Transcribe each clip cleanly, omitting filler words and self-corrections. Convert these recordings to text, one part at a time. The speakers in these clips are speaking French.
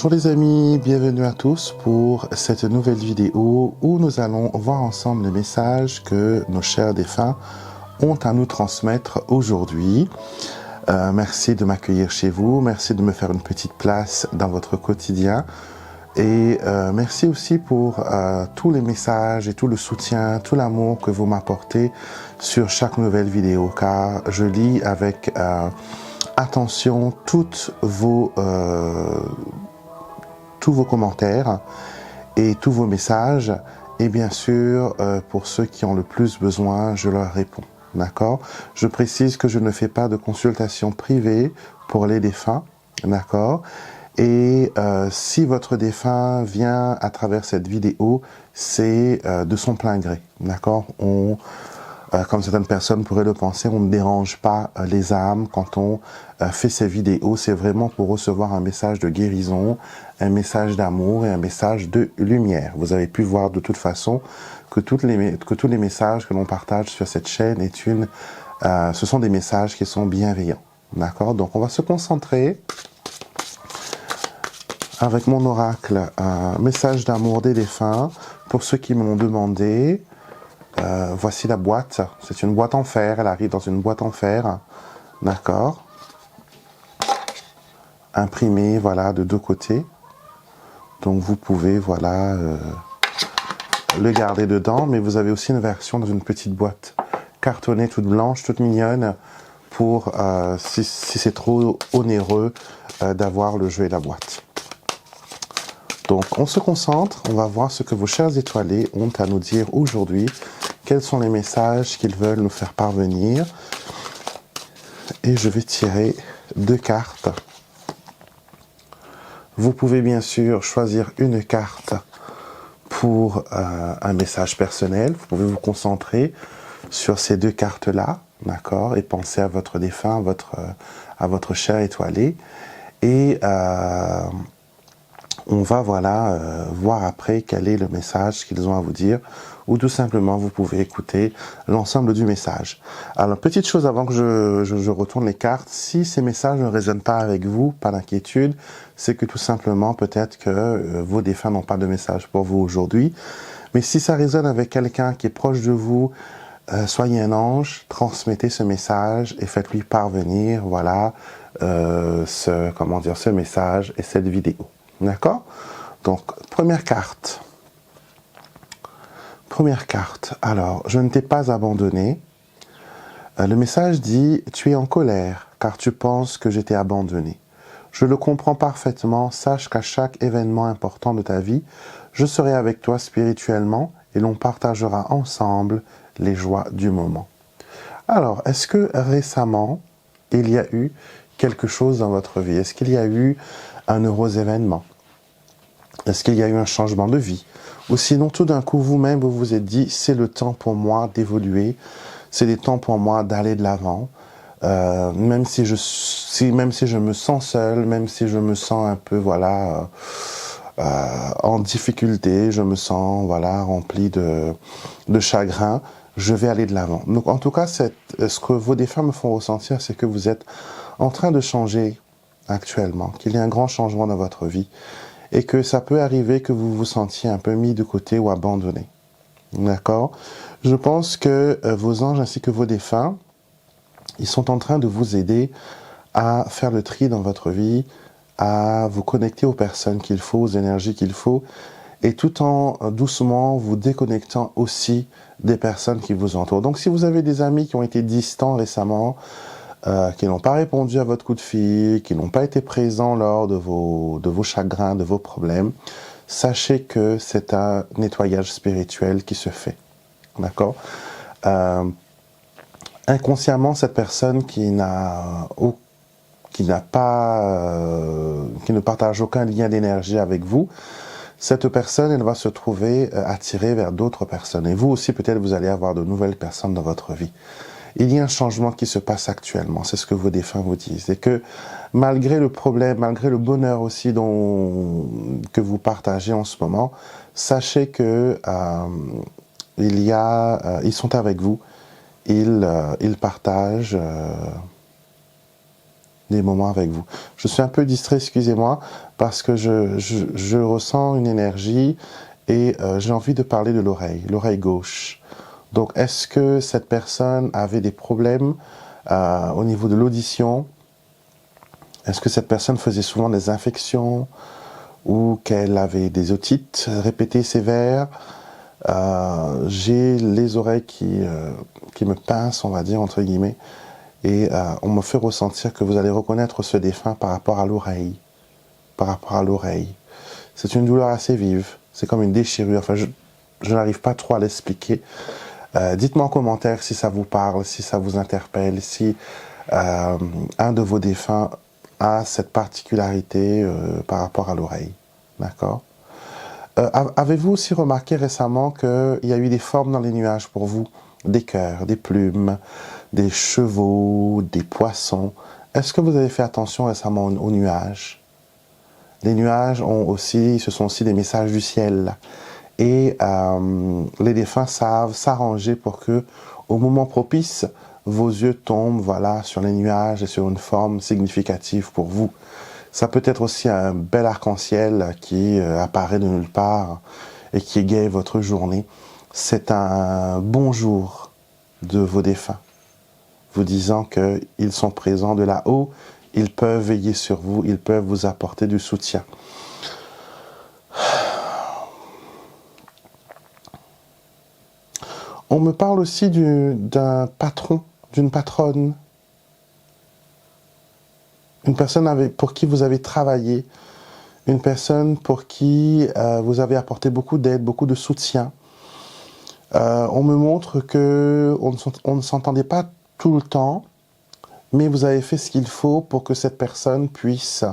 Bonjour les amis, bienvenue à tous pour cette nouvelle vidéo où nous allons voir ensemble les messages que nos chers défunts ont à nous transmettre aujourd'hui. Merci de m'accueillir chez vous, merci de me faire une petite place dans votre quotidien et merci aussi pour tous les messages et tout le soutien, tout l'amour que vous m'apportez sur chaque nouvelle vidéo, car je lis avec attention tous vos commentaires et tous vos messages, et bien sûr pour ceux qui ont le plus besoin, je leur réponds. D'accord? Je précise que je ne fais pas de consultation privée pour les défunts. D'accord? Et si votre défunt vient à travers cette vidéo, c'est de son plein gré. D'accord? Comme certaines personnes pourraient le penser, on ne dérange pas les âmes quand on fait ces vidéos. C'est vraiment pour recevoir un message de guérison, un message d'amour et un message de lumière. Vous avez pu voir de toute façon que tous les messages que l'on partage sur cette chaîne ce sont des messages qui sont bienveillants. D'accord? Donc on va se concentrer avec mon oracle, un message d'amour des défunts. Pour ceux qui me l'ont demandé, voici la boîte. C'est une boîte en fer, elle arrive dans une boîte en fer. D'accord? Imprimée, voilà, de deux côtés. Donc vous pouvez, voilà, le garder dedans, mais vous avez aussi une version dans une petite boîte cartonnée, toute blanche, toute mignonne, pour, si c'est trop onéreux, d'avoir le jeu et la boîte. Donc on se concentre, on va voir ce que vos chers étoilés ont à nous dire aujourd'hui, quels sont les messages qu'ils veulent nous faire parvenir. Et je vais tirer deux cartes. Vous pouvez bien sûr choisir une carte pour un message personnel. Vous pouvez vous concentrer sur ces deux cartes-là, d'accord, et penser à votre défunt, à votre cher étoilé. Et on va voilà voir après quel est le message qu'ils ont à vous dire, ou tout simplement vous pouvez écouter l'ensemble du message. Alors petite chose avant que je retourne les cartes, si ces messages ne résonnent pas avec vous, pas d'inquiétude, c'est que tout simplement peut-être que vos défunts n'ont pas de message pour vous aujourd'hui. Mais si ça résonne avec quelqu'un qui est proche de vous, soyez un ange, transmettez ce message et faites-lui parvenir voilà ce message et cette vidéo. D'accord? Donc, première carte. Première carte. Alors, je ne t'ai pas abandonné. Le message dit, tu es en colère, car tu penses que je t'ai abandonné. Je le comprends parfaitement. Sache qu'à chaque événement important de ta vie, je serai avec toi spirituellement et l'on partagera ensemble les joies du moment. Alors, est-ce que récemment, il y a eu quelque chose dans votre vie? Est-ce qu'il y a eu un heureux événement? Est-ce qu'il y a eu un changement de vie? Ou sinon, tout d'un coup, vous-même, vous vous êtes dit, c'est le temps pour moi d'évoluer, c'est le temps pour moi d'aller de l'avant, même si je me sens seul, même si je me sens un peu, voilà, en difficulté, je me sens, voilà, rempli de chagrin, je vais aller de l'avant. Donc, en tout cas, ce que vos défunts me font ressentir, c'est que vous êtes en train de changer actuellement, qu'il y a un grand changement dans votre vie, et que ça peut arriver que vous vous sentiez un peu mis de côté ou abandonné. D'accord? Je pense que vos anges ainsi que vos défunts, ils sont en train de vous aider à faire le tri dans votre vie, à vous connecter aux personnes qu'il faut, aux énergies qu'il faut, et tout en doucement vous déconnectant aussi des personnes qui vous entourent. Donc si vous avez des amis qui ont été distants récemment, qui n'ont pas répondu à votre coup de fil, qui n'ont pas été présents lors de vos chagrins, de vos problèmes, sachez que c'est un nettoyage spirituel qui se fait. D'accord? Inconsciemment, cette personne qui ne partage aucun lien d'énergie avec vous, cette personne, elle va se trouver attirée vers d'autres personnes. Et vous aussi, peut-être, vous allez avoir de nouvelles personnes dans votre vie. Il y a un changement qui se passe actuellement, c'est ce que vos défunts vous disent. Et que malgré le problème, malgré le bonheur aussi que vous partagez en ce moment, sachez que ils sont avec vous, ils partagent des moments avec vous. Je suis un peu distrait, excusez-moi, parce que je ressens une énergie et j'ai envie de parler de l'oreille gauche. Donc, est-ce que cette personne avait des problèmes au niveau de l'audition? Est-ce que cette personne faisait souvent des infections ou qu'elle avait des otites répétées sévères? J'ai les oreilles qui me pincent, on va dire, entre guillemets, et on me fait ressentir que vous allez reconnaître ce défunt par rapport à l'oreille. Par rapport à l'oreille. C'est une douleur assez vive, c'est comme une déchirure, enfin je n'arrive pas trop à l'expliquer. Dites-moi en commentaire si ça vous parle, si ça vous interpelle, si un de vos défunts a cette particularité par rapport à l'oreille. D'accord? Avez-vous aussi remarqué récemment qu'il y a eu des formes dans les nuages pour vous? Des cœurs, des plumes, des chevaux, des poissons. Est-ce que vous avez fait attention récemment aux nuages? Les nuages ce sont aussi des messages du ciel. Et les défunts savent s'arranger pour que, au moment propice, vos yeux tombent, voilà, sur les nuages et sur une forme significative pour vous. Ça peut être aussi un bel arc-en-ciel qui apparaît de nulle part et qui égaye votre journée. C'est un bonjour de vos défunts, vous disant qu'ils sont présents de là-haut, ils peuvent veiller sur vous, ils peuvent vous apporter du soutien. On me parle aussi d'un patron, d'une patronne. Une personne pour qui vous avez travaillé, une personne pour qui vous avez apporté beaucoup d'aide, beaucoup de soutien. On me montre qu'on ne s'entendait pas tout le temps, mais vous avez fait ce qu'il faut pour que cette personne puisse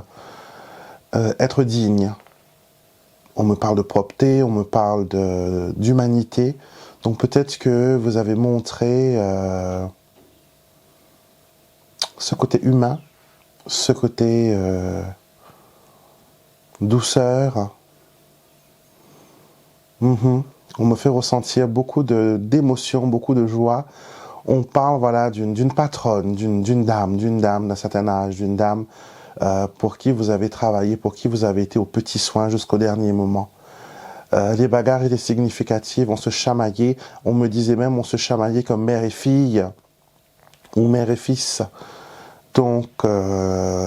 être digne. On me parle de propreté, on me parle d'humanité. Donc peut-être que vous avez montré ce côté humain, ce côté douceur. On me fait ressentir beaucoup d'émotions, beaucoup de joie. On parle voilà, d'une patronne, d'une dame d'un certain âge, d'une dame pour qui vous avez travaillé, pour qui vous avez été aux petits soins jusqu'au dernier moment. Les bagarres étaient significatives, on se chamaillait, on me disait même on se chamaillait comme mère et fille, ou mère et fils. Donc,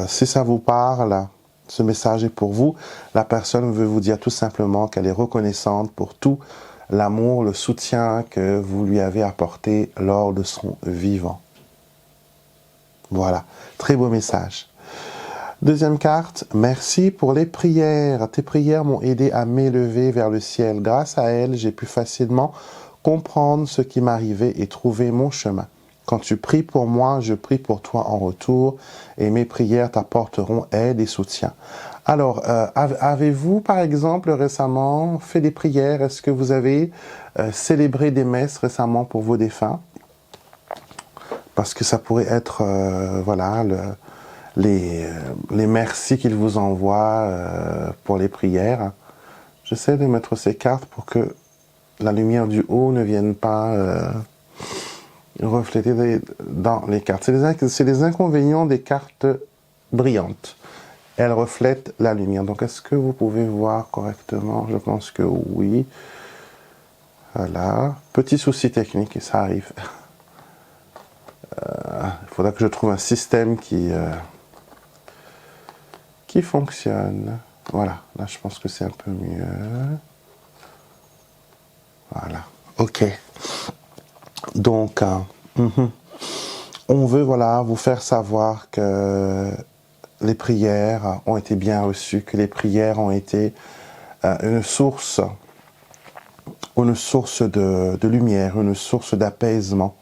si ça vous parle, ce message est pour vous. La personne veut vous dire tout simplement qu'elle est reconnaissante pour tout l'amour, le soutien que vous lui avez apporté lors de son vivant. Voilà, très beau message. Deuxième carte, merci pour les prières. Tes prières m'ont aidé à m'élever vers le ciel. Grâce à elles, j'ai pu facilement comprendre ce qui m'arrivait et trouver mon chemin. Quand tu pries pour moi, je prie pour toi en retour et mes prières t'apporteront aide et soutien. Alors, avez-vous par exemple récemment fait des prières? Est-ce que vous avez célébré des messes récemment pour vos défunts? Parce que ça pourrait être, voilà, les merci qu'ils vous envoient pour les prières. J'essaie de mettre ces cartes pour que la lumière du haut ne vienne pas refléter dans les cartes. C'est les inconvénients des cartes brillantes. Elles reflètent la lumière. Donc, est-ce que vous pouvez voir correctement? Je pense que oui. Voilà. Petit souci technique, et ça arrive. Il faudra que je trouve un système qui fonctionne. Voilà. Là, je pense que c'est un peu mieux. Voilà. OK. Donc, on veut voilà, vous faire savoir que les prières ont été bien reçues, que les prières ont été une source de lumière, une source d'apaisement.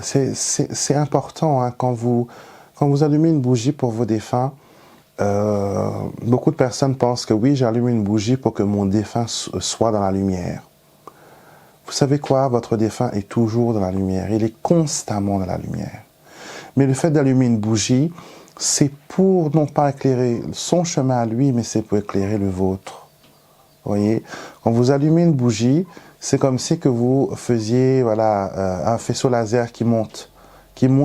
C'est important hein, quand vous allumez une bougie pour vos défunts. Beaucoup de personnes pensent que oui, j'allume une bougie pour que mon défunt soit dans la lumière. Vous savez quoi? Votre défunt est toujours dans la lumière. Il est constamment dans la lumière. Mais le fait d'allumer une bougie, c'est pour non pas éclairer son chemin à lui, mais c'est pour éclairer le vôtre. Vous voyez? Quand vous allumez une bougie, c'est comme si que vous faisiez voilà, un faisceau laser qui monte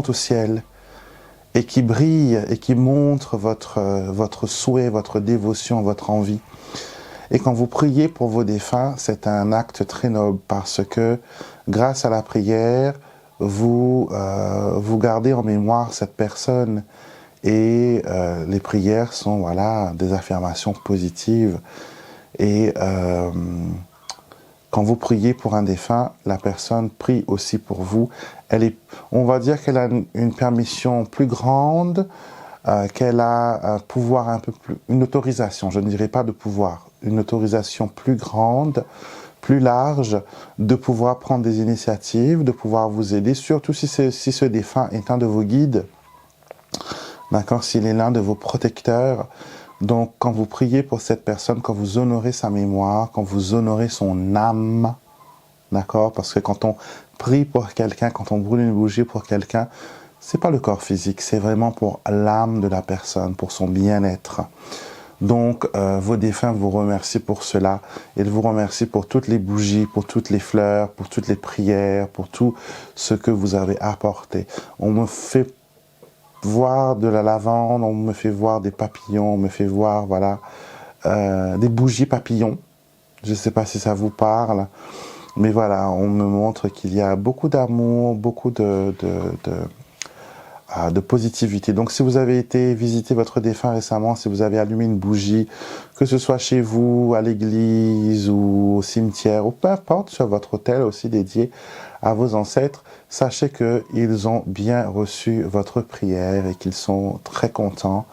au ciel. et qui brille et qui montre votre souhait, votre dévotion, votre envie. Et quand vous priez pour vos défunts, c'est un acte très noble parce que grâce à la prière, vous gardez en mémoire cette personne. Et les prières sont voilà, des affirmations positives. Et quand vous priez pour un défunt, la personne prie aussi pour vous. On va dire qu'elle a une permission plus grande, qu'elle a un pouvoir un peu plus, une autorisation, je ne dirais pas de pouvoir, une autorisation plus grande, plus large, de pouvoir prendre des initiatives, de pouvoir vous aider, surtout si ce défunt est un de vos guides, d'accord, s'il est l'un de vos protecteurs. Donc, quand vous priez pour cette personne, quand vous honorez sa mémoire, quand vous honorez son âme, d'accord, parce que quand on prie pour quelqu'un, quand on brûle une bougie pour quelqu'un, c'est pas le corps physique, c'est vraiment pour l'âme de la personne, pour son bien-être. Donc, vos défunts vous remercient pour cela. Ils vous remercient pour toutes les bougies, pour toutes les fleurs, pour toutes les prières, pour tout ce que vous avez apporté. On me fait voir de la lavande, on me fait voir des papillons, on me fait voir, voilà, des bougies papillons. Je ne sais pas si ça vous parle, mais voilà, on me montre qu'il y a beaucoup d'amour, beaucoup de positivité. Donc si vous avez été visiter votre défunt récemment, si vous avez allumé une bougie, que ce soit chez vous, à l'église ou au cimetière, ou peu importe, sur votre autel aussi dédié à vos ancêtres, sachez qu'ils ont bien reçu votre prière et qu'ils sont très contents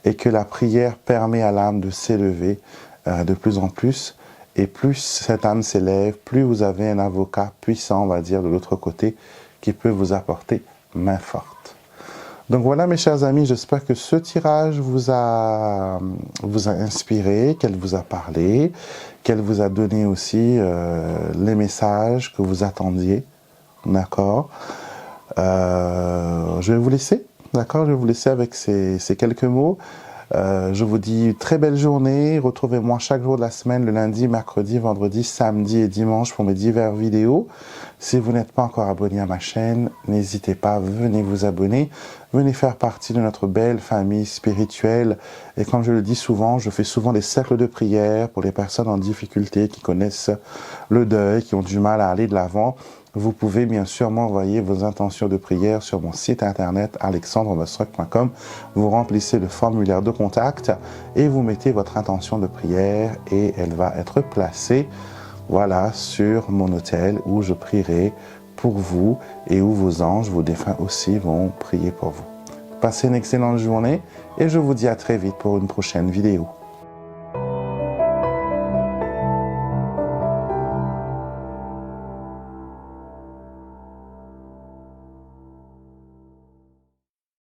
et que la prière permet à l'âme de s'élever de plus en plus. Et plus cette âme s'élève, plus vous avez un avocat puissant, on va dire, de l'autre côté, qui peut vous apporter main forte. Donc voilà mes chers amis, j'espère que ce tirage vous a inspiré, qu'elle vous a parlé, qu'elle vous a donné aussi les messages que vous attendiez, d'accord. Je vais vous laisser, d'accord, je vais vous laisser avec ces quelques mots. Je vous dis très belle journée, retrouvez-moi chaque jour de la semaine, le lundi, mercredi, vendredi, samedi et dimanche pour mes divers vidéos. Si vous n'êtes pas encore abonné à ma chaîne, n'hésitez pas, venez vous abonner, venez faire partie de notre belle famille spirituelle. Et comme je le dis souvent, je fais souvent des cercles de prière pour les personnes en difficulté qui connaissent le deuil, qui ont du mal à aller de l'avant. Vous pouvez bien sûr m'envoyer vos intentions de prière sur mon site internet alexandremestruck.com. Vous remplissez le formulaire de contact et vous mettez votre intention de prière et elle va être placée, voilà, sur mon autel où je prierai pour vous et où vos anges, vos défunts aussi vont prier pour vous. Passez une excellente journée et je vous dis à très vite pour une prochaine vidéo.